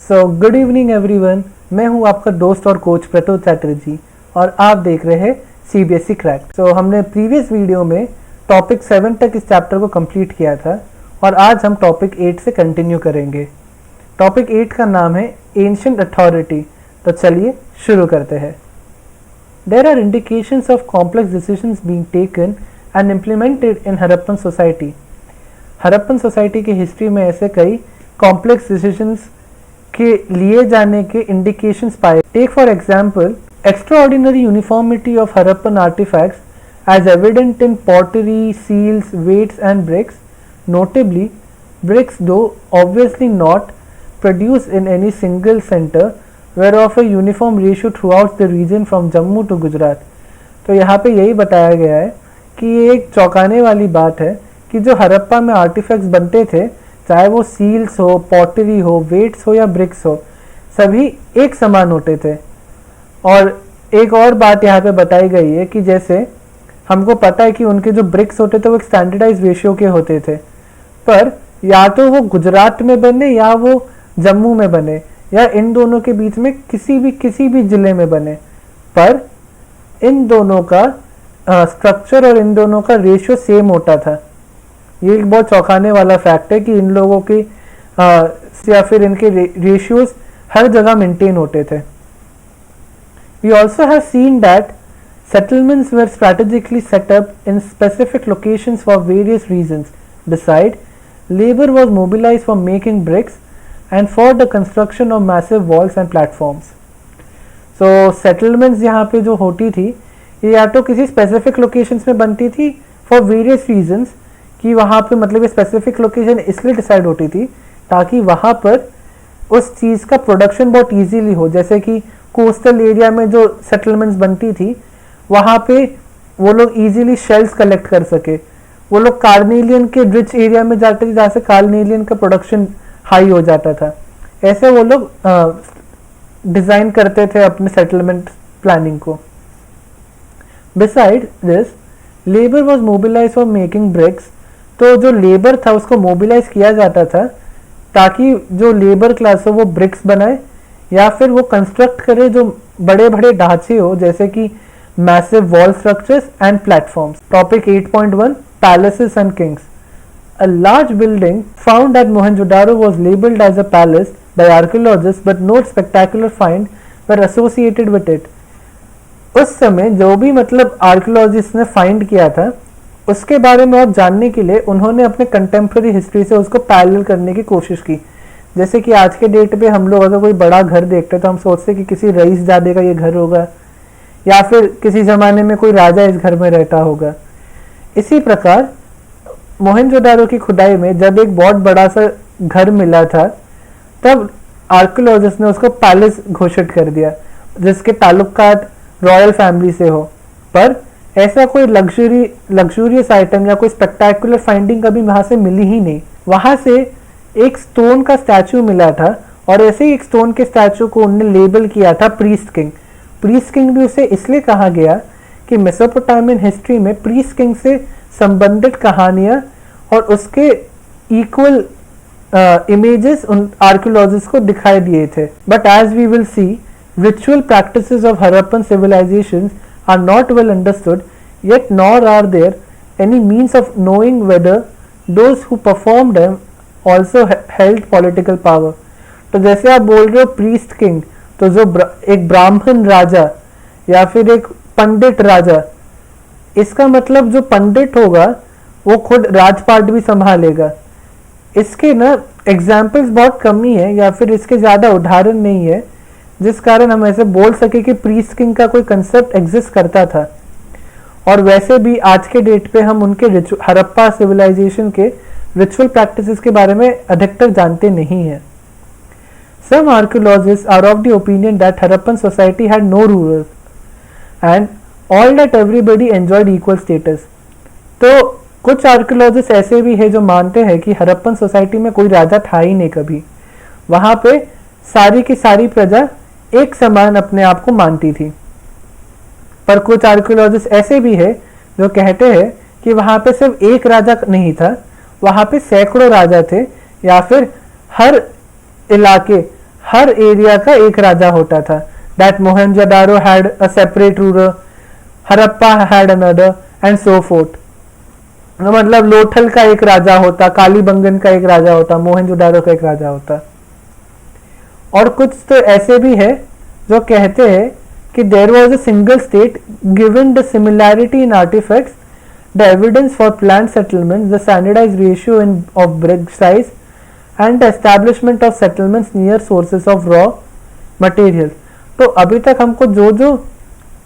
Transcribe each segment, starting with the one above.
So good evening everyone, मैं हूं आपका दोस्त और कोच प्रतोष चैटर्जी और आप देख रहे हैं सीबीएसई क्रैक। सो हमने प्रीवियस वीडियो में टॉपिक 7 तक इस चैप्टर को कंप्लीट किया था और आज हम टॉपिक 8 से कंटिन्यू करेंगे। टॉपिक 8 का नाम है एंशिएंट अथॉरिटी। तो चलिए शुरू करते हैं। There are indications of complex decisions being taken and implemented in Harappan society. Harappan society की हिस्ट्री में ऐसे कई कॉम्प्लेक्स डिसीजंस के लिए जाने के इंडिकेशंस पाए। Take for example extraordinary uniformity of Harappan artifacts as evident in pottery, seals, weights and bricks. Notably, bricks, though obviously not produced in any single center, were of a uniform ratio throughout the region from Jammu to Gujarat. तो यहाँ पे यही बताया गया है कि ये एक चौंकाने वाली बात है कि जो हड़प्पा में आर्टिफैक्ट्स बनते थे, चाहे वो सील्स हो, पॉटरी हो, वेट्स हो या ब्रिक्स हो, सभी एक समान होते थे। और एक और बात यहाँ पे बताई गई है कि जैसे हमको पता है कि उनके जो ब्रिक्स होते थे वो एक स्टैंडर्डाइज रेशियो के होते थे, पर या तो वो गुजरात में बने या वो जम्मू में बने या इन दोनों के बीच में किसी भी जिले में बने, पर इन दोनों का स्ट्रक्चर और इन दोनों का रेशियो सेम होता था। ये एक बहुत चौंकाने वाला फैक्ट है कि इन लोगों के या फिर इनके रेशियोज हर जगह मेंटेन होते थे। We also have seen that settlements were strategically set up in specific locations for various reasons. Besides, labor was mobilized for making bricks and for the construction of massive walls and platforms. So settlements यहाँ पे जो होती थी ये या तो किसी specific locations में बनती थी for various reasons, कि वहाँ पे मतलब ये specific location इसलिए decide होती थी ताकि वहाँ पर उस चीज़ का प्रोडक्शन बहुत इजीली हो। जैसे कि कोस्टल एरिया में जो सेटलमेंट्स बनती थी वहाँ पे वो लोग इजीली शेल्स कलेक्ट कर सके। वो लोग कार्नेलियन के रिच एरिया में जाते थे जहाँ से कार्नेलियन का प्रोडक्शन हाई हो जाता था। ऐसे वो लोग डिज़ाइन करते थे अपने सेटलमेंट प्लानिंग को। Beside this, labour was mobilise for making bricks. तो जो लेबर था उसको मोबिलाइज किया जाता था ताकि जो लेबर क्लास हो वो ब्रिक्स बनाए या फिर वो कंस्ट्रक्ट करे जो बड़े बड़े ढांचे हो, जैसे कि massive wall structures and platforms. Topic 8.1 palaces and kings. A large building found at Mohenjodaro was labelled as a palace by archaeologist but no spectacular find were associated with it. उस समय जो भी मतलब आर्कियोलॉजिस्ट ने फाइंड किया था उसके बारे में और जानने के लिए उन्होंने अपने कंटेम्प्रेरी हिस्ट्री से उसको पैरेलल करने की कोशिश की। जैसे कि आज के डेट पे हम लोग अगर कोई बड़ा घर देखते हैं तो हम सोचते हैं कि किसी रईस जादे का ये घर होगा या फिर किसी ज़माने में कोई राजा इस घर में रहता होगा। इसी प्रकार मोहनजोदारो की खुदाई में जब एक बहुत बड़ा सा घर मिला था तब आर्कियोलॉजिस्ट ने उसको पैलेस घोषित कर दिया जिसके ताल्लुकात रॉयल फैमिली से हो, पर ऐसा कोई लग्जूरियस आइटम या कोई स्पेक्टेकुलर फाइंडिंग कभी वहाँ से मिली ही नहीं। वहाँ से एक स्टोन का स्टैचू मिला था और ऐसे ही एक स्टोन के स्टैचू को उन्होंने लेबल किया था प्रीस्ट किंग। प्रीस्ट किंग भी उसे इसलिए कहा गया कि मेसोपोटामियन हिस्ट्री में प्रीस्ट किंग से संबंधित कहानियां और उसके इक्वल इमेजेस उन आर्कियोलॉजिस्ट को दिखाई दिए थे। But as we will see, ritual practices of Harappan civilisations are not well understood yet nor are there any means of knowing whether those who performed them also held political power. तो जैसे आप बोल रहे हो प्रीस्ट किंग, तो जो एक ब्राह्मण राजा या फिर एक पंडित राजा, इसका मतलब जो पंडित होगा वो खुद राजपाट भी संभालेगा। इसके ना एग्जाम्पल्स बहुत कम ही है या फिर इसके ज़्यादा उदाहरण नहीं है जिस कारण हम ऐसे बोल सके कि प्रीस्ट किंग का कोई कंसेप्ट एग्जिस्ट करता था। और वैसे भी आज के डेट पे हम उनके हड़प्पा सिविलाइजेशन के रिचुअल प्रैक्टिसेस के बारे में अधिकतर जानते नहीं हैं। Some archaeologists are of the opinion that Harappan society had no rulers and all that everybody enjoyed equal status. तो कुछ आर्कियोलॉजिस्ट ऐसे भी हैं जो मानते हैं कि हड़प्पन सोसाइटी में कोई राजा था ही नहीं कभी। वहाँ पे सारी की सारी प्रजा एक समान अपने आप को मानती थी। पर कुछ आर्कियोलॉजिस्ट ऐसे भी हैं जो कहते हैं कि वहाँ पे सिर्फ एक राजा नहीं था, वहाँ पे सैकड़ों राजा थे या फिर हर इलाके हर एरिया का एक राजा होता था. That Mohenjodaro had a separate ruler, Harappa had another and so fourth. मतलब लोथल का एक राजा होता, कालीबंगन का एक राजा होता, मोहनजोदारो का एक राजा होता. और कुछ तो ऐसे भी है जो कहते हैं कि there was a single state given the similarity in artefacts, the evidence for plan settlement, the standardised ratio in of brick size and the establishment of settlements near sources of raw material. तो अभी तक हमको जो जो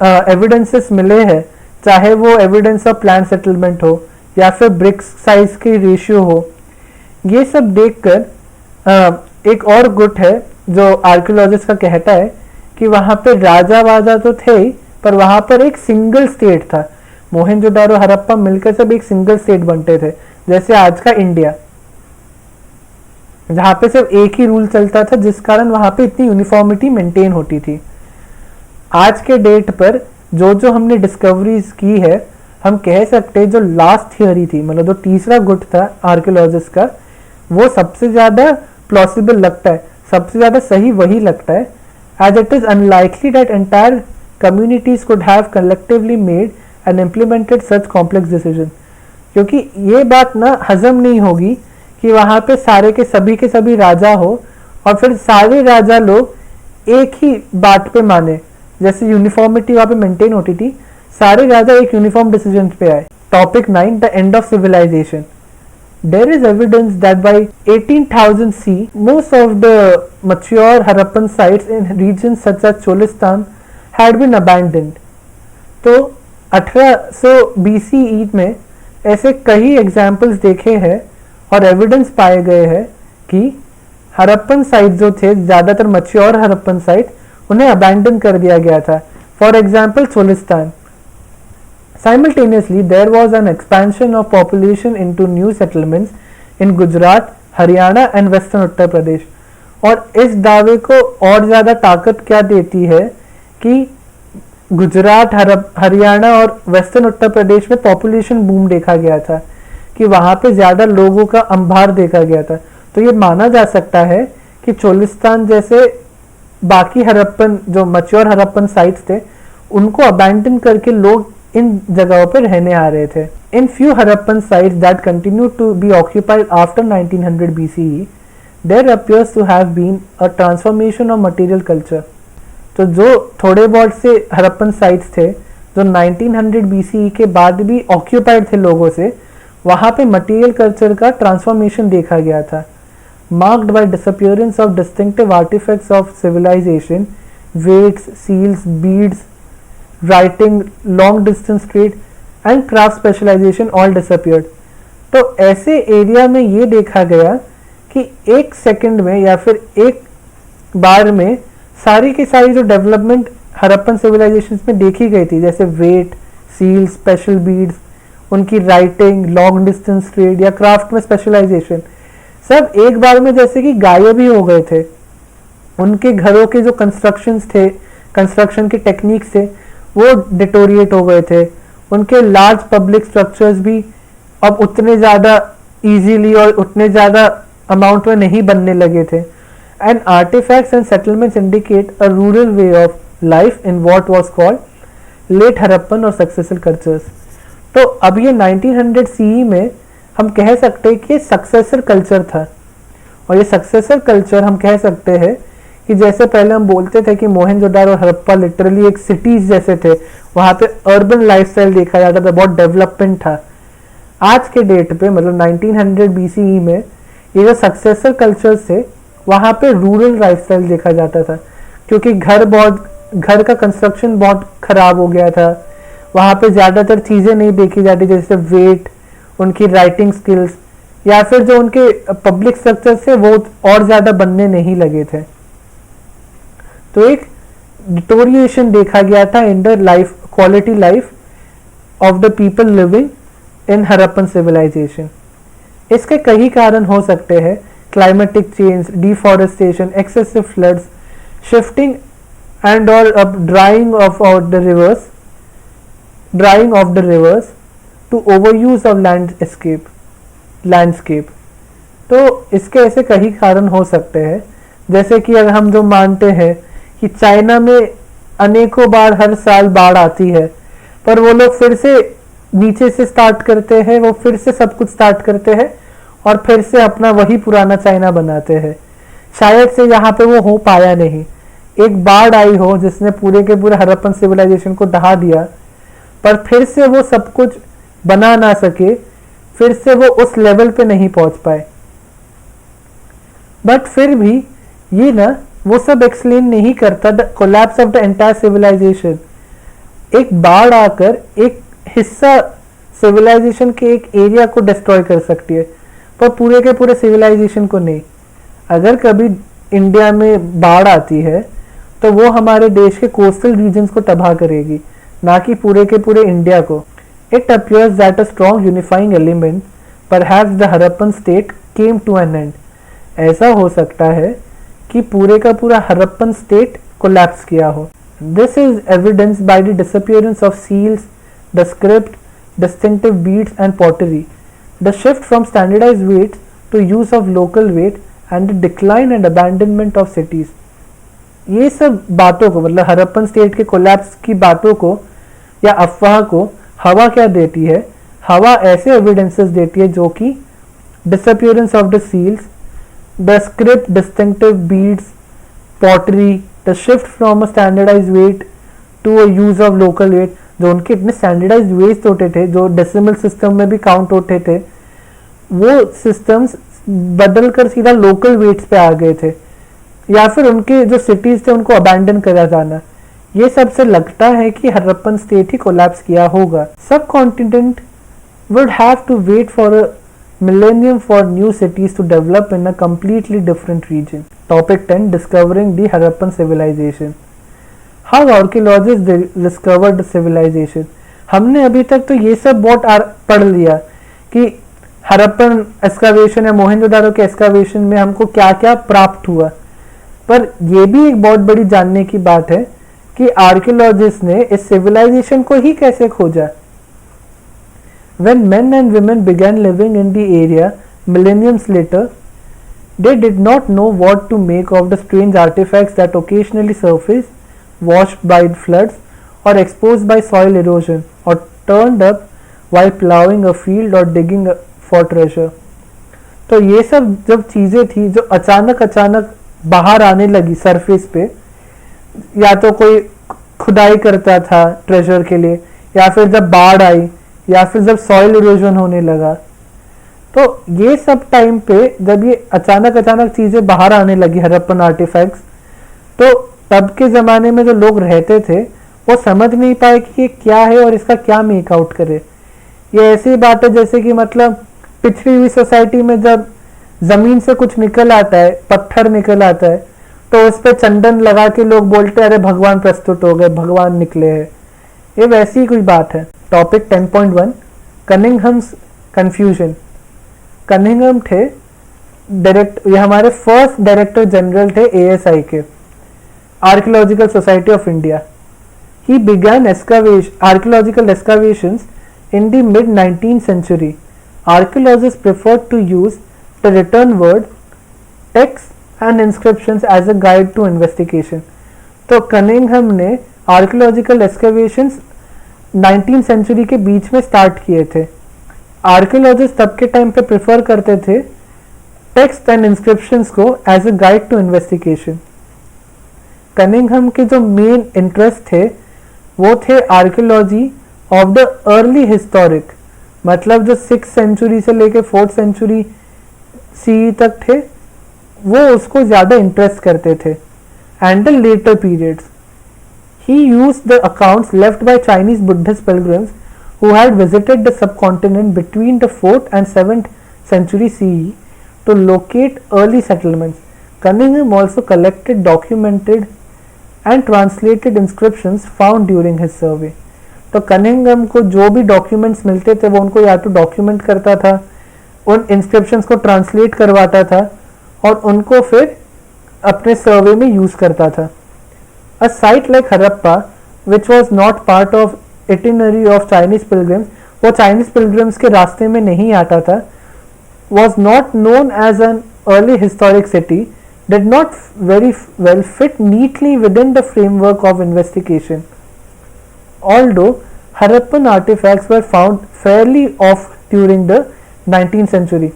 evidences मिले हैं, चाहे वो एविडेंस ऑफ प्लान सेटलमेंट हो या फिर ब्रिक्स साइज की रेशियो हो, ये सब देखकर एक और गुट है जो आर्कियोलॉजिस्ट का कहता है कि वहां पे राजा वाजा तो थे ही, पर वहां पर एक सिंगल स्टेट था. मोहनजोदारो हरप्पा मिलकर सब एक सिंगल स्टेट बनते थे, जैसे आज का इंडिया, जहां पे सिर्फ एक ही रूल चलता था, जिस कारण वहां पे इतनी यूनिफॉर्मिटी मेंटेन होती थी. आज के डेट पर जो जो हमने डिस्कवरीज की है, हम कह सकते हैं जो लास्ट थियोरी थी, मतलब जो तीसरा गुट था आर्कियोलॉजिस्ट का, वो सबसे ज्यादा प्लॉसिबल लगता है, सबसे ज्यादा सही वही लगता है. As it is unlikely that entire communities could have collectively made and implemented such complex decision. क्योंकि ये बात ना हजम नहीं होगी कि वहां पे सारे के सभी राजा हो और फिर सारे राजा लोग एक ही बात पे माने, जैसे यूनिफॉर्मिटी वहां पे मेंटेन होती थी, सारे राजा एक यूनिफॉर्म डिसीजन पे आए. Topic 9, the end of civilization. There is evidence that by 18,000 C, most of the mature Harappan sites in regions such as Cholistan had been abandoned. तो 1800 BCE में ऐसे कई एग्जाम्पल्स देखे हैं और एविडेंस पाए गए हैं कि हरप्पन साइट जो थे, ज़्यादातर मच्योर हरप्पन साइट, उन्हें अबैंडन कर दिया गया था. For example Cholistan. Simultaneously, there was an expansion of population into new settlements in Gujarat, Haryana and Western Uttar Pradesh. और इस दावे को और ज़्यादा ताकत क्या देती है कि गुजरात, हरियाणा और वेस्टर्न उत्तर प्रदेश में पॉपुलेशन बूम देखा गया था, कि वहाँ पे ज़्यादा लोगों का अंबार देखा गया था. तो ये माना जा सकता है कि चोलिस्तान जैसे बाकी हरप्पन जो मच्योर हरप्पन साइट्स थे, उनको अबैंडन करके लोग इन जगहों पर रहने आ रहे थे. In few Harappan sites that continue to be occupied after 1900 BCE, there appears to have been a transformation of material culture. तो जो थोड़े बहुत से हरप्पन साइट्स थे जो 1900 BCE के बाद भी ऑक्यूपाइड थे लोगों से, वहाँ पे मटेरियल कल्चर का ट्रांसफॉर्मेशन देखा गया था. Marked by disappearance of distinctive artifacts of civilization, weights, seals, beads, writing, long distance trade and craft specialization all disappeared. तो ऐसे एरिया में ये देखा गया कि एक सेकंड में या फिर एक बार में सारी की सारी जो डेवलपमेंट हरप्पन सिविलाइजेशन में देखी गई थी, जैसे वेट, सील, स्पेशल बीड्स, उनकी राइटिंग, लॉन्ग डिस्टेंस ट्रेड या क्राफ्ट में स्पेशलाइजेशन, सब एक बार में जैसे कि गायब ही हो गए थे. उनके घरों के जो कंस्ट्रक्शंस थे, कंस्ट्रक्शन के टेक्निक्स थे, वो डिटोरिएट हो गए थे. उनके लार्ज पब्लिक स्ट्रक्चर्स भी अब उतने ज़्यादा इजीली और उतने ज़्यादा अमाउंट में नहीं बनने लगे थे. And artifacts and settlements indicate a rural way of life in what was called late Harappan और सक्सेसर कल्चर्स. तो अब ये 1900 CE में हम कह सकते हैं कि ये सक्सेसर कल्चर था. और ये सक्सेसर कल्चर हम कह सकते हैं कि जैसे पहले हम बोलते थे कि मोहनजोदारो और हरप्पा लिटरली एक सिटीज जैसे थे, वहाँ पे अर्बन लाइफस्टाइल देखा जाता था, बहुत डेवलपमेंट था. आज के डेट पे मतलब 1900 BCE में ये जो सक्सेसर कल्चर्स थे, वहाँ पे रूरल लाइफस्टाइल देखा जाता था, क्योंकि घर का कंस्ट्रक्शन बहुत खराब हो गया था. वहाँ पे ज़्यादातर चीज़ें नहीं देखी जाती, जैसे वेट, उनकी राइटिंग स्किल्स या फिर जो उनके पब्लिक स्ट्रक्चर्स थे वो और ज़्यादा बनने नहीं लगे थे. तो एक डिटोरिएशन देखा गया था in the life, quality life of the people living in Harappan civilisation. इसके कई कारण हो सकते हैं: climatic change, deforestation, excessive floods, shifting and और drying of the rivers to overuse of landscape. तो इसके ऐसे कई कारण हो सकते हैं. जैसे कि अगर हम जो मानते हैं कि चाइना में अनेकों बार हर साल बाढ़ आती है, पर वो लोग फिर से नीचे से स्टार्ट करते हैं, वो फिर से सब कुछ स्टार्ट करते हैं और फिर से अपना वही पुराना चाइना बनाते हैं। शायद से यहाँ पे वो हो पाया नहीं, एक बाढ़ आई हो जिसने पूरे के पूरे हड़प्पन सिविलाइजेशन को ढहा दिया, पर फिर से वो सब कुछ बना ना सके, फिर से वो उस लेवल पे नहीं पहुंच पाए। बट फिर भी ये ना वो सब एक्सप्लेन नहीं करता the collapse of the entire civilization. एक बाढ़ आकर एक हिस्सा सिविलाइजेशन के एक एरिया को डिस्ट्रॉय कर सकती है, पर पूरे के पूरे सिविलाइजेशन को नहीं। अगर कभी इंडिया में बाढ़ आती है तो वो हमारे देश के कोस्टल रीजन्स को तबाह करेगी, ना कि पूरे के पूरे इंडिया को। It appears that a strong unifying element perhaps the Harappan state came to an end. ऐसा हो सकता है कि पूरे का पूरा हड़प्पन स्टेट कोलैप्स किया हो। This is evidence by the disappearance of seals, the script, distinctive beads and pottery, the shift from standardized weights to use of local weight and the decline and abandonment of cities। ये सब बातों को, मतलब Harappan state के collapse की बातों को या अफवाह को हवा क्या देती है? हवा ऐसे एविडेंसेस देती है जो कि disappearance of the seals, the script, distinctive beads, pottery, the shift from a standardized weight to a use of local weight। जो उनके इतने स्टैंडर्डाइज्ड वेट्स होते थे, जो डेसिमल सिस्टम में भी काउंट होते थे, वो सिस्टम्स बदल कर सीधा लोकल वेट्स पे आ गए थे, या फिर उनके जो सिटीज थे उनको अबैंडन करा जाना। ये सबसे लगता है कि हड़प्पन स्टेट ही कोलैप्स किया होगा। Subcontinent would have to wait for a millennium for new cities to develop in a completely different region. Topic 10, discovering the Harappan civilization. How archaeologists discovered the civilization। हमने अभी तक तो ये सब बहुत पढ़ लिया कि हड़प्पन एक्सकावेशन या मोहनजोदारो के एक्सकावेशन में हमको क्या क्या प्राप्त हुआ, पर यह भी एक बहुत बड़ी जानने की बात है कि आर्कियोलॉजिस्ट ने इस सिविलाइजेशन को ही कैसे खोजा। When men and women began living in the area millenniums later, they did not know what to make of the strange artifacts that occasionally surfaced, washed by floods or exposed by soil erosion or turned up while plowing a field or digging for treasure। तो ये सब जब चीज़ें थी जो अचानक बाहर आने लगी सरफेस पे, या तो कोई खुदाई करता था ट्रेजर के लिए, या फिर जब बाढ़ आई, या फिर जब सॉइल इरोजन होने लगा, तो ये सब टाइम पे जब ये अचानक चीज़ें बाहर आने लगी हड़प्पन आर्टिफैक्ट्स, तो तब के ज़माने में जो लोग रहते थे वो समझ नहीं पाए कि ये क्या है और इसका क्या मेक आउट करे। ये ऐसी बात है जैसे कि मतलब पिछड़ी हुई सोसाइटी में जब ज़मीन से कुछ निकल आता है, पत्थर निकल आता है, तो उस पर चंदन लगा के लोग बोलते हैं अरे भगवान प्रस्तुत हो गए, भगवान निकले हैं। ये वैसी ही कोई बात है। Topic 10.1, कनिंघम्स confusion. कनिंघम थे ये हमारे फर्स्ट डायरेक्टर जनरल थे ASI के, Archaeological Society of India। He began archaeological excavations in the mid-19th century। Archaeologists preferred to use the written word, texts and inscriptions as a guide to investigation। तो Cunningham ने archaeological excavations 19th century के बीच में start किए थे। Archaeologist तब के time पे prefer करते थे टेक्स्ट एंड इंस्क्रिप्शंस को as a guide to investigation. Cunningham के जो मेन इंटरेस्ट थे वो थे archaeology of the early historic, मतलब जो 6th सेंचुरी से लेके 4th सेंचुरी CE तक थे, वो उसको ज़्यादा इंटरेस्ट करते थे। And the later periods, he used the accounts left by Chinese Buddhist pilgrims who had visited the subcontinent between the 4th and 7th century CE to locate early settlements। Cunningham also collected, documented and translated inscriptions found during his survey। तो Cunningham को जो भी documents मिलते थे वो उनको या तो डॉक्यूमेंट करता था, उन इंस्क्रिप्शंस को ट्रांसलेट करवाता था और उनको फिर अपने सर्वे में यूज करता था। A site like Harappa which was not part of itinerary of Chinese pilgrims, वो चाइनीज पिलग्रिम्स के रास्ते में नहीं आता था, was not known as an early historic city did not very well fit neatly within the framework of investigation. Although Harappan artifacts were found fairly off during the 19th century.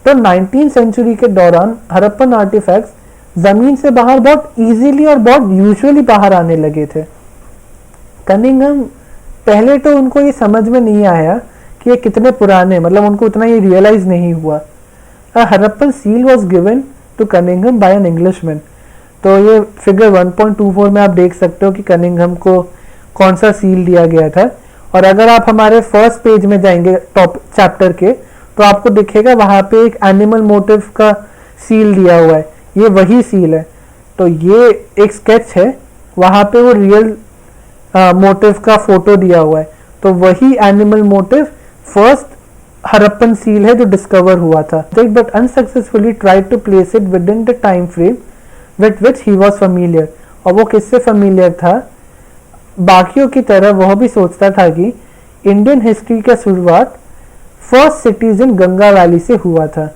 तो 19th century के दौरान Harappan artefacts जमीन से बाहर बहुत easily और बहुत usually बाहर आने लगे थे. कनिंघम पहले तो उनको ये समझ में नहीं आया कि ये कितने पुराने, मतलब उनको उतना ये रियलाइज नहीं हुआ. Harappan seal was given to Cunningham by an Englishman. तो ये फिगर 1.24 में आप देख सकते हो कि कनिंघम को कौन सा सील दिया गया था. और अगर आप हमारे फर्स्ट पेज में जाएंगे टॉप चैप्टर के, तो आपको दिखेगा वहां पे एक एनिमल मोटिव का सील दिया हुआ है. ये वही सील है. तो ये एक स्केच है, वहां पे वो रियल मोटिव का फोटो दिया हुआ है. तो वही animal motif first Harappan seal है जो डिस्कवर हुआ था. But unsuccessfully tried to place it within the time frame with which he was familiar. और वो किससे फैमिलियर था? बाकियों की तरह वह भी सोचता था कि इंडियन हिस्ट्री का शुरुआत first cities in Ganga valley से हुआ था.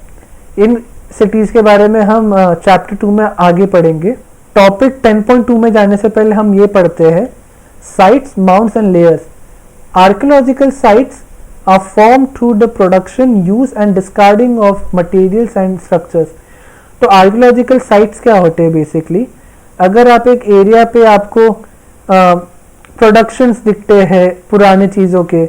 इन सिटीज के बारे में हम चैप्टर 2 में आगे पढ़ेंगे. टॉपिक 10.2 में जाने से पहले हम ये पढ़ते हैं sites, mounds and layers. Archaeological sites are form through the production, use and discarding of materials and structures. तो आर्कियोलॉजिकल साइट्स क्या होते हैं बेसिकली? अगर आप एक एरिया पे आपको प्रोडक्शंस दिखते हैं पुराने चीज़ों के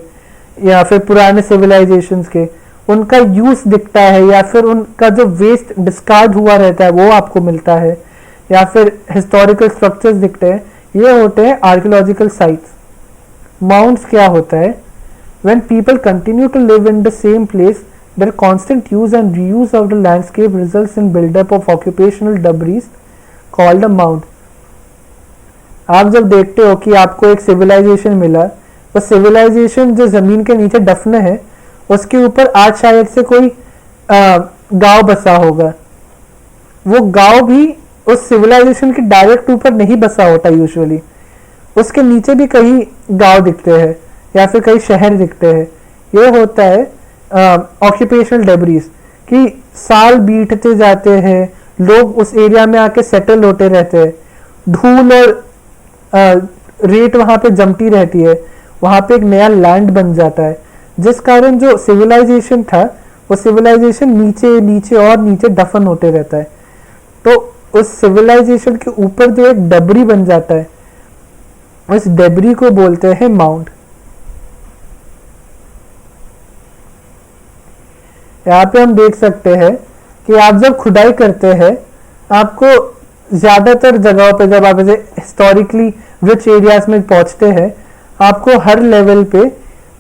या फिर पुराने सिविलाइजेशंस के, उनका यूज दिखता है या फिर उनका जो वेस्ट डिस्कार्ड हुआ रहता है वो आपको मिलता है, या फिर हिस्टोरिकल स्ट्रक्चर्स दिखते हैं, ये होते हैं आर्कियोलॉजिकल साइट्स. माउंट्स क्या होता है? When people continue to live in the same place, there constant use and reuse of the landscape results in buildup of occupational debris called a mount. आप जब देखते हो कि आपको एक सिविलाइजेशन मिला, वो सिविलाइजेशन जो जमीन के नीचे दफने है, उसके ऊपर आज शायद से कोई गांव बसा होगा. वो गांव भी उस सिविलाइजेशन के डायरेक्ट ऊपर नहीं बसा होता यूजुअली. उसके नीचे भी कई गांव दिखते हैं या फिर कई शहर दिखते हैं. ये होता है ऑक्यूपेशनल डेब्रीज कि साल बीतते जाते हैं, लोग उस एरिया में आके सेटल होते रहते हैं, धूल और रेत वहां पे जमती रहती है, वहां पे एक नया लैंड बन जाता है, जिस कारण जो सिविलाइजेशन था वो सिविलाइजेशन नीचे नीचे और नीचे दफन होते रहता है. तो उस सिविलाइजेशन के ऊपर जो एक डबरी बन जाता है, उस डेबरी को बोलते हैं माउंट. यहाँ पे हम देख सकते हैं कि आप जब खुदाई करते हैं, आपको ज्यादातर जगहों पे जब आप ऐसे हिस्टोरिकली रिच एरियाज में पहुंचते हैं, आपको हर लेवल पे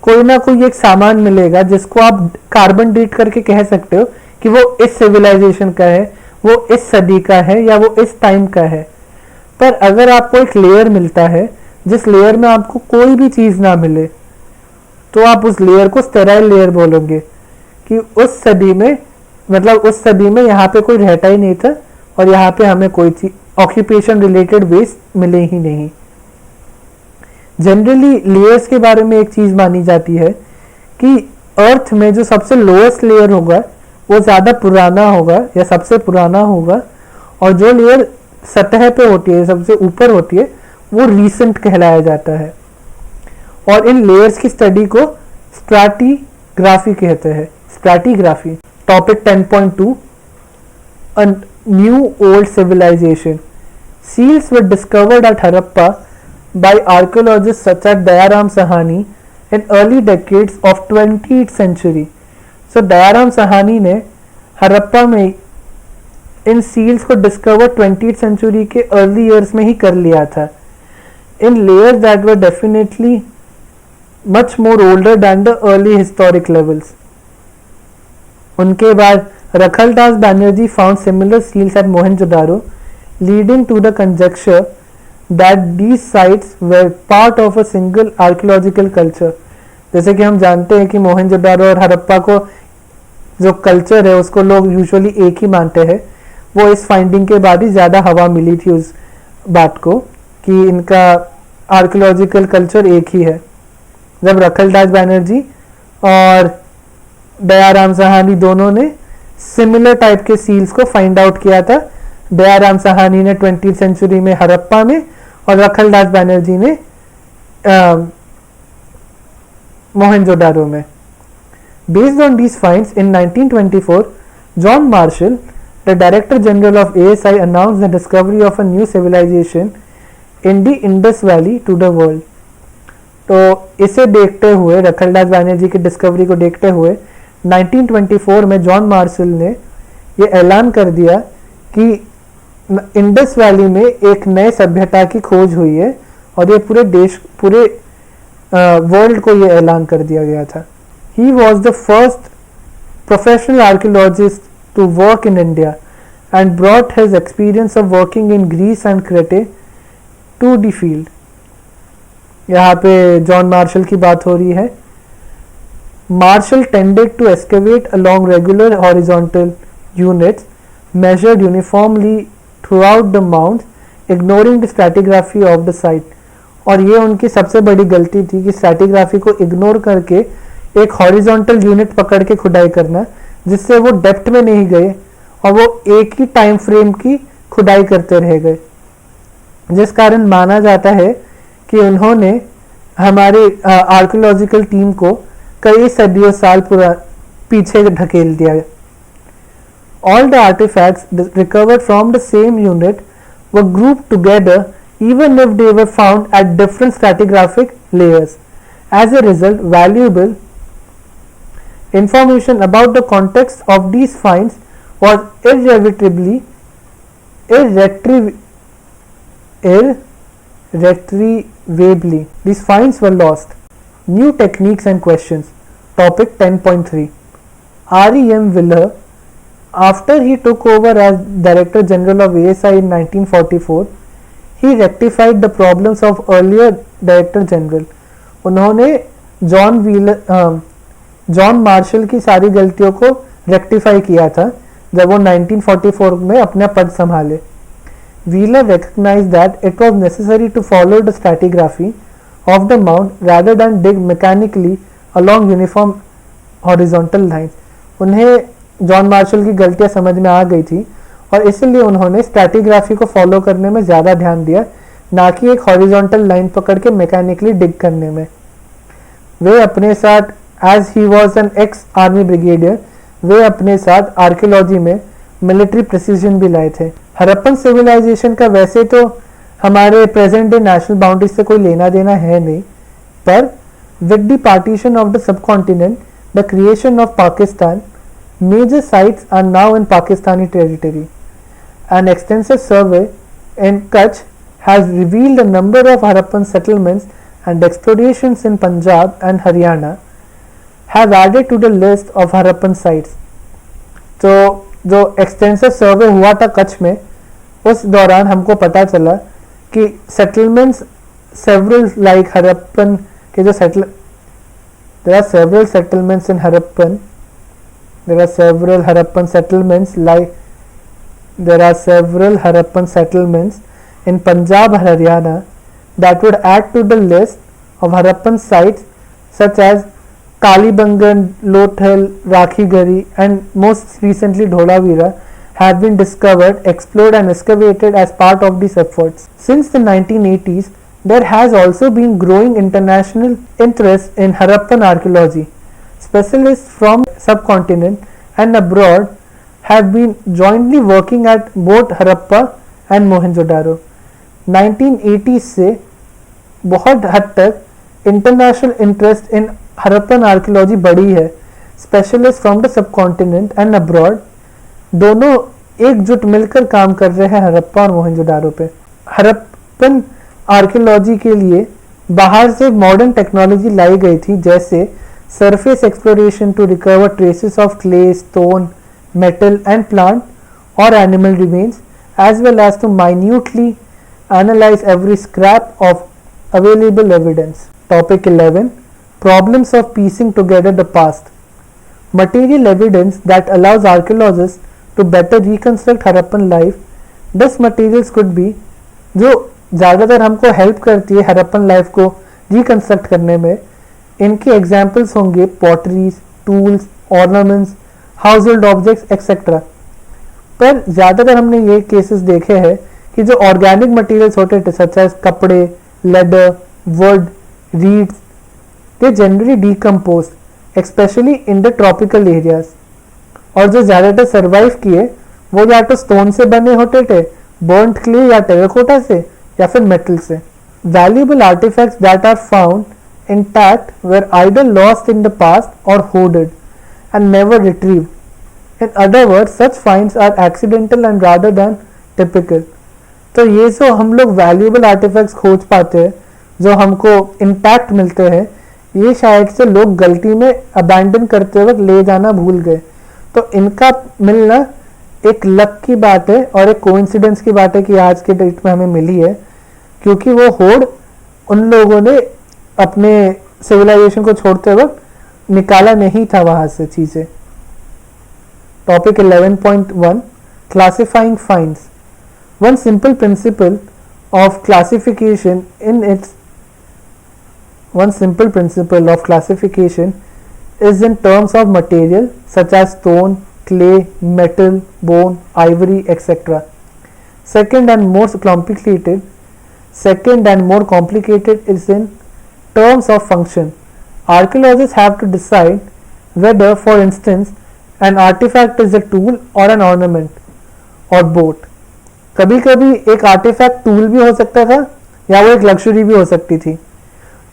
कोई ना कोई एक सामान मिलेगा जिसको आप कार्बन डेट करके कह सकते हो कि वो इस सिविलाइजेशन का है, वो इस सदी का है या वो इस टाइम का है. पर अगर आपको एक लेयर मिलता है जिस लेयर में आपको कोई भी चीज ना मिले, तो आप उस लेयर को स्टेराइल लेयर बोलोगे कि उस सदी में, मतलब उस सदी में यहाँ पे कोई रहता ही नहीं था और यहाँ पे हमें कोई चीज ऑक्यूपेशन रिलेटेड वेस्ट मिले ही नहीं. जनरली लेयर्स के बारे में एक चीज मानी जाती है कि अर्थ में जो सबसे लोएस्ट लेयर होगा वो ज्यादा पुराना होगा या सबसे पुराना होगा, और जो लेयर सतह पे होती है, सबसे ऊपर होती है, वो रीसेंट कहलाया जाता है. और इन लेयर्स की स्टडी को स्ट्रैटिग्राफी कहते हैं. Stratigraphy. Topic 10.2 new old civilization. Seals were discovered at Harappa by archaeologists such as Dayaram Sahani in early decades of 20th century. So Dayaram Sahani ने हरप्पा में इन सील्स को डिस्कवर 20th सेंचुरी के early years में ही कर लिया था, in layers that were definitely much more older than the early historic levels. उनके बाद Rakhaldas Banerjee found similar seals at Mohenjodaro, leading to the conjecture that these sites were part of a single archaeological culture. जैसे कि हम जानते हैं कि मोहनजोदारो और हरप्पा को जो कल्चर है उसको लोग यूजुअली एक ही मानते हैं. वो इस फाइंडिंग के बाद ही ज़्यादा हवा मिली थी उस बात को कि इनका आर्कियोलॉजिकल कल्चर एक ही है. जब रखलदास बैनर्जी और दयाराम साहनी दोनों ने सिमिलर टाइप के सील्स को फाइंड आउट किया था दयाराम साहनी ने 20th सेंचुरी में हड़प्पा में, और रखलदास बैनर्जी ने मोहनजोदारो में. Based on these finds, in 1924, John Marshall, the Director General of ASI, announced the discovery of a new civilization in the Indus Valley to the world. तो इसे देखते हुए, रखलदास बैनर्जी की डिस्कवरी को देखते हुए 1924 में जॉन मार्शल ने ये ऐलान कर दिया कि इंडस वैली में एक नए सभ्यता की खोज हुई है, और ये पूरे वर्ल्ड को ये ऐलान कर दिया गया था. He was the first professional archaeologist to work in India and brought his experience of working in Greece and Crete to the field. यहाँ पे जॉन मार्शल की बात हो रही है. Marshall tended to excavate along regular horizontal units measured uniformly throughout the mounds, ignoring the stratigraphy of the site. और ये उनकी सबसे बड़ी गलती थी कि स्ट्रैटिग्राफी को इग्नोर करके एक हॉरिजॉन्टल यूनिट पकड़ के खुदाई करना, जिससे वो डेप्थ में नहीं गए और वो एक ही टाइम फ्रेम की खुदाई करते रह गए, जिस कारण माना जाता है कि उन्होंने हमारे आर्कियोलॉजिकल टीम को कई सदियों साल पीछे ढकेल दिया. All the artifacts recovered from the same unit were grouped together even if they were found at different stratigraphic layers. As a result, valuable information about the context of these finds was irretrievably these finds were lost. New techniques and questions. Topic 10.3. R.E.M. Wheeler, after he took over as Director General of ASI in 1944, he rectified the problems of earlier Director General. उन्होंने John Marshall की सारी गलतियों को rectify किया था जब वो 1944 में अपना पद संभाले. Wheeler recognized that it was necessary to follow the stratigraphy of the mound rather than dig mechanically along uniform horizontal lines. उन्हें जॉन मार्शल की गलतियां समझ में आ गई थी और इसलिए उन्होंने स्ट्रैटिग्राफी को फॉलो करने में ज़्यादा ध्यान दिया, ना कि एक हॉरिजॉन्टल लाइन पकड़ के मैकेनिकली डिग करने में. वे अपने साथ, as he was an ex army brigadier, वे अपने साथ आर्कियोलॉजी में मिलिट्री प्रिसीजन भी लाए थे. हड़प्पन सिविलाइजेशन का वैसे तो हमारे प्रेजेंट डे नेशनल बाउंड्रीज से कोई लेना देना है नहीं, पर with the partition of the sub continent, the creation of Pakistan, major sites are now in Pakistani territory. An extensive survey in Kutch has revealed a number of Harappan settlements, and explorations in Punjab and Haryana have added to the list of Harappan sites. तो जो extensive सर्वे हुआ था कच्छ में, उस दौरान हमको पता चला कि सेटलमेंट्स सेवरल लाइक हड़प्पन के जो there are several settlements in Harappan. There are several Harappan settlements in Punjab and Haryana that would add to the list of Harappan sites such as Kalibangan, Lothal, Rakhigari, and most recently Dholavira have been discovered, explored and excavated as part of these efforts. Since the 1980s, there has also been growing international interest in Harappan archaeology. Specialists from subcontinent and abroad have been jointly working at both Harappa and Mohenjo-daro. 1980s से बहुत हद तक international interest in Harappan archaeology बढ़ी है. Specialist from the subcontinent and abroad दोनों एकजुट मिलकर काम कर रहे हैं हड़प्पा और मोहनजोदारो पे. हड़प्पन आर्कियोलॉजी के लिए बाहर से मॉडर्न टेक्नोलॉजी लाई गई थी, जैसे surface exploration to recover traces of clay, stone, metal and plant or animal remains, as well as to minutely analyze every scrap of available evidence. Topic 11. Problems of piecing together the past. Material evidence that allows archaeologists to better reconstruct Harappan life. This materials could be, जो ज़्यादातर हमको help करती है Harappan life को reconstruct करने में. इनके examples होंगे potteries, tools, ornaments, house hold objects etcetera. पर ज़्यादातर हमने ये केसेस देखे हैं कि जो ऑर्गेनिक मटेरियल्स होते थे सच एज कपड़े, leather, would, reads, they generally decompose especially in the tropical areas. और जो ज़्यादातर सर्वाइव किए वो या तो स्टोन से बने होते थे, बर्न्ड क्ले या टेराकोटा से, या फिर मेटल से। Valuable artifacts that are found intact were either lost in the past और hoarded and never retrieved. In other words, such finds are accidental and rather than typical. तो ये जो हम लोग वैल्यूएबल आर्टिफैक्ट्स खोज पाते हैं, जो हमको इंटैक्ट मिलते हैं, ये शायद से लोग गलती में अबैंडन करते वक्त ले जाना भूल गए। तो इनका मिलना एक लक की बात है और एक कोइंसिडेंस की बात है कि आज के डेट में हमें मिली है, क्योंकि वो होड़ उन लोगों ने अपने सिविलाइजेशन को छोड़ते वक्त निकाला नहीं था वहां से चीज़ें। Topic 11.1 Classifying finds. One simple principle of classification is in terms of material such as stone, clay, metal, bone, ivory, etc. Second and more complicated is in terms of function. Archaeologists have to decide whether, for instance, an artifact is a tool or an ornament or both. कभी कभी एक artefact tool भी हो सकता था या वो एक लग्जरी भी हो सकती थी।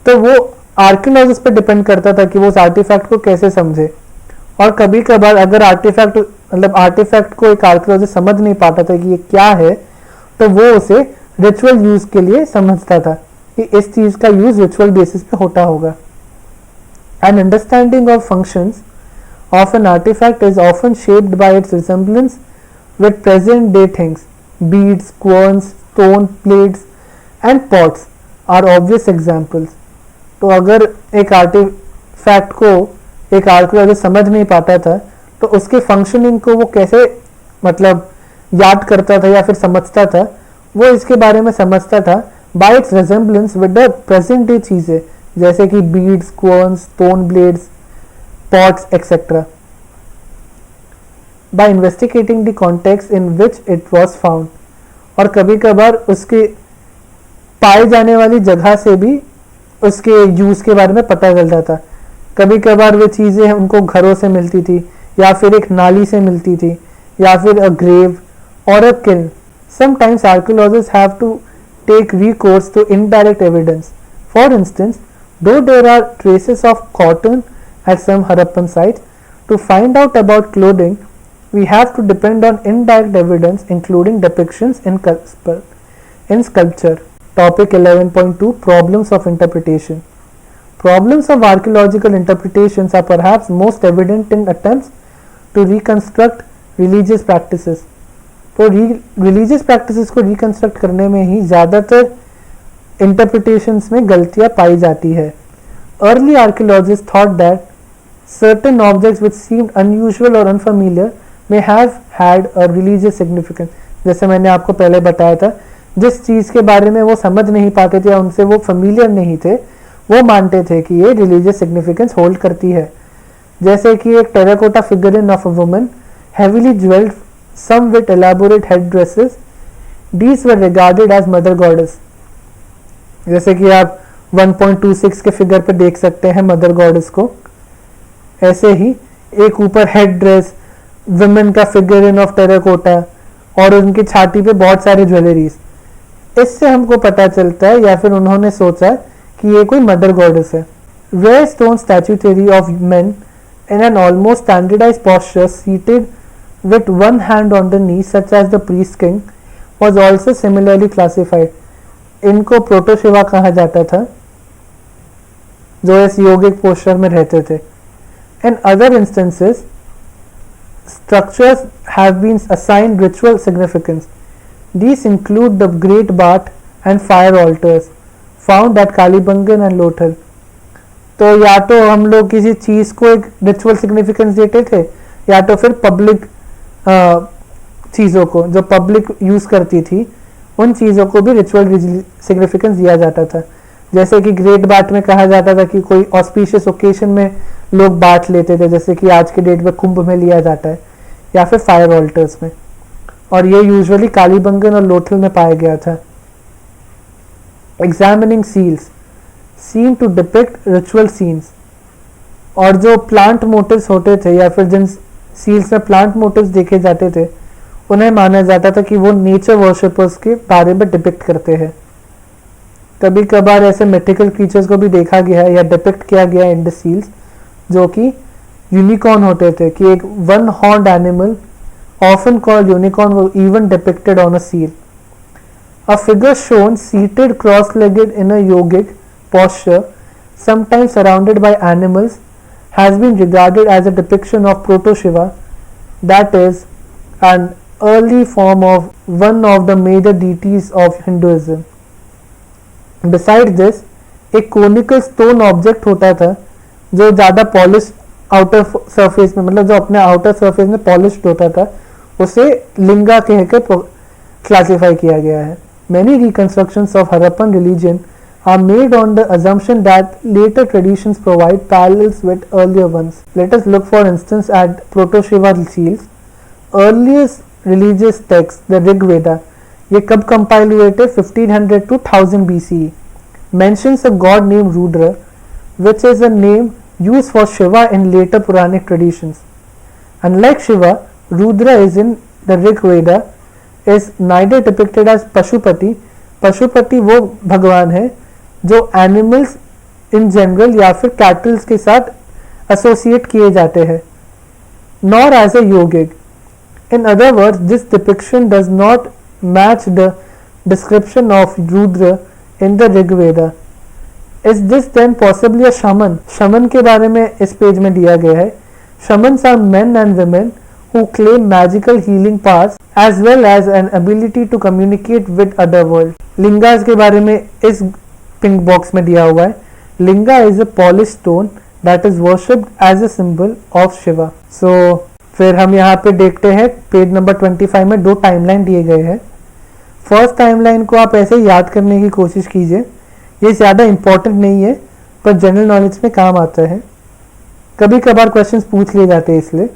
तो वो आर्कियोलॉजिस्ट पे डिपेंड करता था कि वो उस आर्टिफैक्ट को कैसे समझे। और कभी कभार अगर आर्टिफैक्ट को एक आर्कियोलॉजिस्ट समझ नहीं पाता था कि ये क्या है, तो वो उसे रिचुअल यूज के लिए समझता था कि इस चीज का यूज रिचुअल बेसिस पे होता होगा। An understanding of functions of an artifact is often shaped by its resemblance with present day things. Beads, querns, stone plates and pots are obvious examples. तो अगर एक आर्टिफैक्ट को एक आर्कियोलॉजिस्ट समझ नहीं पाता था तो उसके फंक्शनिंग को वो कैसे याद करता था या फिर समझता था, वो इसके बारे में समझता था by its resemblance with the present day चीज़ें जैसे कि beads, querns, stone blades, pots, etc. by investigating the context in which it was found. और कभी कभार उसके पाए जाने वाली जगह से भी उसके यूज के बारे में पता चलता था। कभी कभार वे चीज़ें उनको घरों से मिलती थी या फिर एक नाली से मिलती थी या फिर अ ग्रेव और अ kiln. Sometimes archaeologists have to take recourse to indirect evidence. For instance, though there are traces of cotton at some Harappan sites, to find out about clothing, we have to depend on indirect evidence including depictions in sculpture. Topic 11.2 Problems of interpretation. Problems of archaeological interpretations are perhaps most evident in attempts to reconstruct religious practices. तो religious practices को reconstruct करने में ही ज़्यादातर interpretations में गलतियाँ पाई जाती है. Early archaeologists thought that certain objects which seemed unusual और unfamiliar may have had a religious significance. जैसे मैंने आपको पहले बताया था, जिस चीज़ के बारे में वो समझ नहीं पाते थे या उनसे वो फेमिलियर नहीं थे, वो मानते थे कि ये रिलीजियस सिग्निफिकेंस होल्ड करती है. जैसे कि एक terracotta figurine of a woman heavily jeweled, some with elaborate headdresses. These were regarded as mother goddess. जैसे कि आप 1.26 के फिगर पे देख सकते हैं मदर गॉडेस को. ऐसे ही एक ऊपर हेड ड्रेस, वुमेन का फिगर इन ऑफ टेराकोटा और उनकी छाती पे बहुत सारे ज्वेलरीज. इससे हमको पता चलता है या फिर उन्होंने सोचा कि ये कोई मदर गॉडेस है. Rare stone statuary of men in an almost standardized posture seated with one hand on the knee such as the priest king was also similarly classified. इनको प्रोटोशिवा कहा जाता था जो इस योगिक पोस्चर में रहते थे. In other instances, structures have been assigned ritual significance. These include the great bath and fire altars found at Kalibangan and Lothal. तो या तो हम लोग किसी चीज़ को एक रिचुअल सिग्निफिकेंस देते थे या तो फिर पब्लिक चीज़ों को जो पब्लिक यूज़ करती थी उन चीज़ों को भी रिचुअल सिग्निफिकेंस दिया जाता था. जैसे कि ग्रेट बाथ में कहा जाता था कि कोई ऑस्पिशियस ओकेशन में लोग बाथ लेते थे, जैसे कि आज के डेट में कुंभ में लिया जाता है, या फिर फायर ऑल्टर्स में. और ये यूजुअली कालीबंगन और लोथल में पाया गया था। Examining seals seem to depict ritual scenes, और जो प्लांट मोटिव्स होते थे या फिर जिन सील्स में प्लांट मोटिव्स देखे जाते थे उन्हें माना जाता था कि वो नेचर वर्शिपर्स के बारे में डिपिक्ट करते हैं। कभी कभार ऐसे मिथिकल क्रीचर्स को भी देखा गया है या डिपिक्ट किया गया इन द सील्स जो कि यूनिकॉर्न होते थे, कि एक one horned animal often called unicorn were even depicted on a seal. A figure shown seated cross-legged in a yogic posture, sometimes surrounded by animals, has been regarded as a depiction of Proto-Shiva, that is, an early form of one of the major deities of Hinduism. Besides this, एक conical stone object होता था जो ज़्यादा polish outer surface में, मतलब जो अपने outer surface में पॉलिश्ड होता था, उसे लिंगा कहकर क्लासिफाई किया गया है। Many reconstructions of Harappan religion are made on the assumption that later traditions provide parallels with earlier ones. Let us look for instance at Proto-Shiva seals. Earliest religious text, the Rig Veda, ये कब compile हुए थे? 1500 to 1000 BCE. Mentions a god named Rudra, which is a name used for Shiva in later Puranic traditions. Unlike Shiva, Rudra is in the Rig Veda is neither depicted as Pashupati. Pashupati वो भगवान है जो animals in general या फिर kettles के साथ associate किए जाते हैं, nor as a yogic. In other words, this depiction does not match the description of Rudra in the Rig Veda. Is this then possibly a shaman? शमन के बारे में इस पेज में दिया गया है. Shamans are men and women who claim magical healing powers as well as an ability to communicate with other world. लिंगास के बारे में इस पिंक बॉक्स में दिया हुआ है. लिंगा is a polished stone that is worshipped as a symbol of Shiva. So फिर हम यहाँ पे देखते हैं पेज नंबर 25 में दो टाइमलाइन दिए गए हैं. फर्स्ट टाइमलाइन को आप ऐसे याद करने की कोशिश कीजिए. ये ज़्यादा इम्पोर्टेंट नहीं है पर जनरल नॉलेज में काम आता है. कभी कभार क्वेश्चंस पूछ लिए जाते हैं इसलिए.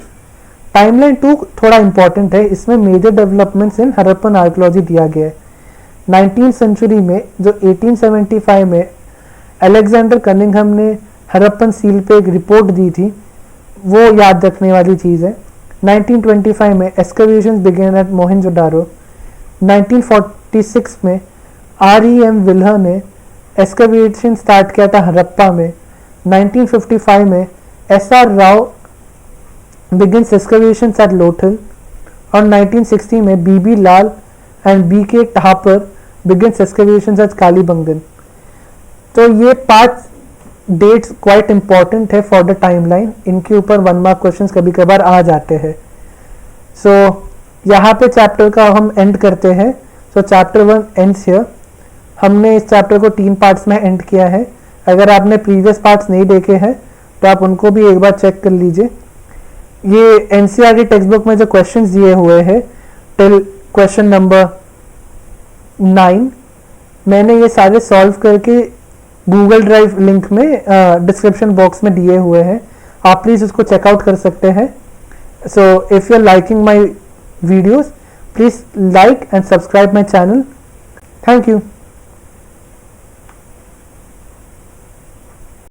टाइमलाइन 2 थोड़ा इम्पोर्टेंट है. इसमें major developments in Harappan archaeology दिया गया है. 19th सेंचुरी में जो 1875 में अलेक्जेंडर कनिंघम ने हड़प्पन सील पे एक रिपोर्ट दी थी वो याद रखने वाली चीज़ है. 1925 में एक्सकवेशंस बिगेन एट मोहनजोदारो. 1946 में R.E.M. विल्हर ने एक्सकवेशन स्टार्ट किया था हड़प्पा में. 1955 में S.R. Rao begins excavations at Lothal. और 1960 में B.B. Lal and B.K. Thapar begins excavations at Kalibangan. तो ये 5 डेट्स क्वाइट इम्पॉर्टेंट है फॉर द टाइमलाइन. इनके ऊपर 1 मार्क क्वेश्चंस कभी कभार आ जाते हैं. सो यहाँ पे चैप्टर का हम एंड करते हैं. सो चैप्टर 1 एंड्स हियर. हमने इस चैप्टर को 3 पार्ट्स में एंड किया है. अगर आपने प्रीवियस पार्ट्स नहीं देखे हैं तो आप उनको भी एक बार चेक कर लीजिए. ये एनसीईआरटी टेक्स्ट बुक में जो क्वेश्चंस दिए हुए हैं टिल क्वेश्चन नंबर 9 मैंने ये सारे सॉल्व करके गूगल ड्राइव लिंक में डिस्क्रिप्शन बॉक्स में दिए हुए हैं. आप प्लीज़ उसको चेकआउट कर सकते हैं. So if you are liking my videos please like and subscribe my channel. Thank you.